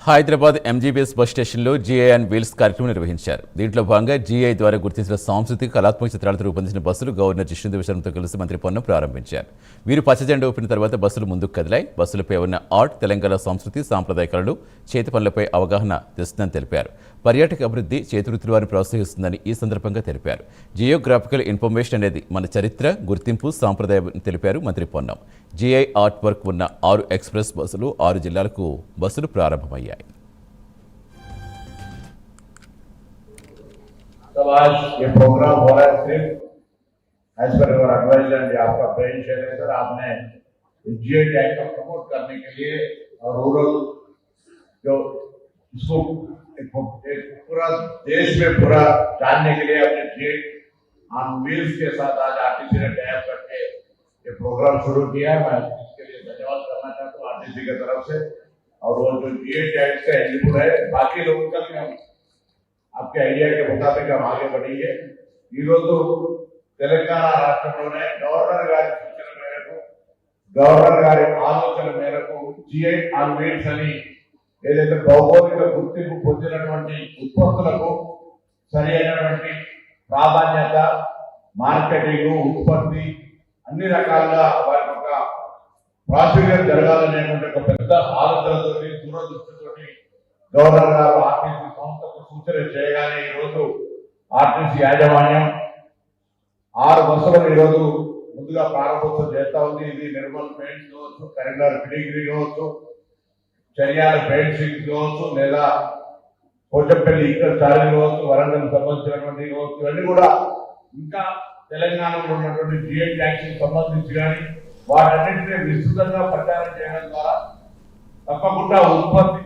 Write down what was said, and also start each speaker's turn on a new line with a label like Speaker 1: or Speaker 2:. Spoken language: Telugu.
Speaker 1: హైదరాబాద్ ఎంజీబీఎస్ బస్ స్టేషన్లో జీఐ అండ్ వీల్స్ కార్యక్రమం నిర్వహించారు. దీంట్లో భాగంగా జీఐ ద్వారా గుర్తించిన సాంస్కృతిక కళాత్మక చిత్రాలతో రూపొందించిన బస్సులు గవర్నర్ జిష్ణుదేవ్ వర్మతో కలిసి మంత్రి పొన్నం ప్రారంభించారు. వీరు పచ్చజెండా ఊపిన తర్వాత బస్సులు ముందుకు కదిలాయి. బస్సులపై ఉన్న ఆర్ట్ తెలంగాణ సంస్కృతి సాంప్రదాయ కళలు చేతి పనులపై అవగాహన తెస్తుందని తెలిపారు. పర్యాటక అభివృద్ధి చేతివృత్తుల వారిని ప్రోత్సహిస్తుందని ఈ సందర్భంగా తెలిపారు. జియోగ్రాఫికల్ ఇన్ఫర్మేషన్ అనేది మన చరిత్ర, గుర్తింపు, సాంప్రదాయం తెలిపారు మంత్రి పొన్నం. జీఐ ఆర్ట్ వర్క్ ఉన్న 6 ఎక్స్ప్రెస్ బస్సులు 6 జిల్లాలకు బస్సులు ప్రారంభమయ్యాయి.
Speaker 2: तो आज ये प्रोग्राम हो रहा है सिर्फ as per your advice and आपका ब्रेन शेयर है सर। आपने जीआई टैग को प्रमोट करने के लिए और रूरल जो इसको एक पूरा देश में पूरा जानने के लिए अपने जीआई ऑन व्हील्स के साथ आज आरटीसी ने टैग करके ये प्रोग्राम शुरू किया है। मैं इसके लिए धन्यवाद करना चाहता हूँ आरटीसी की तरफ से। और वो जो जीआई टैग से एलिजिबल है बाकी लोगों का क्या आपके ఐడియా के मुताबिक हम आगे बढ़ेंगे। తెలంగాణ రాష్ట్రంలోనే గవర్నర్ గారి ఆలోచన మేరకు జీఐ ఆన్ వీల్స్ అని ఏదైతే భౌగోళిక గుర్తింపు పొందినటువంటి ఉత్పత్తులకు సరి అయినటువంటి ప్రాధాన్యత, మార్కెటింగ్, ఉత్పత్తి అన్ని రకాలుగా వారి యొక్క ప్రాచుర్యం జరగాలనేటువంటి ఒక పెద్ద ఆలోచనతో దూరదృష్టితోటి గవర్నర్ గారు ఆర్టీసీ సంస్థకు సూచన చేయగానే ఈరోజు ఆర్టీసీ యాజమాన్యం 6 బస్సులను ఈరోజు ముందుగా ప్రారంభోత్సవం చేస్తా ఉంది. ఇది నిర్మల్ పెయింట్స్ కావచ్చు, కరీంనగర్ ఫిడిగిరి కావచ్చు, చర్యాల పెయింట్ సిక్స్ కావచ్చు, లేదా కోచంపల్లి ఇక్కడ చార్జీ కావచ్చు, వరంగల్ సంబంధించినటువంటి కావచ్చు, ఇవన్నీ కూడా ఇంకా తెలంగాణలో ఉన్నటువంటి జీఐ ట్యాక్స్ సంబంధించి కానీ వాటన్నింటినీ విస్తృతంగా ప్రచారం చేయడం ద్వారా తప్పకుండా ఉత్పత్తి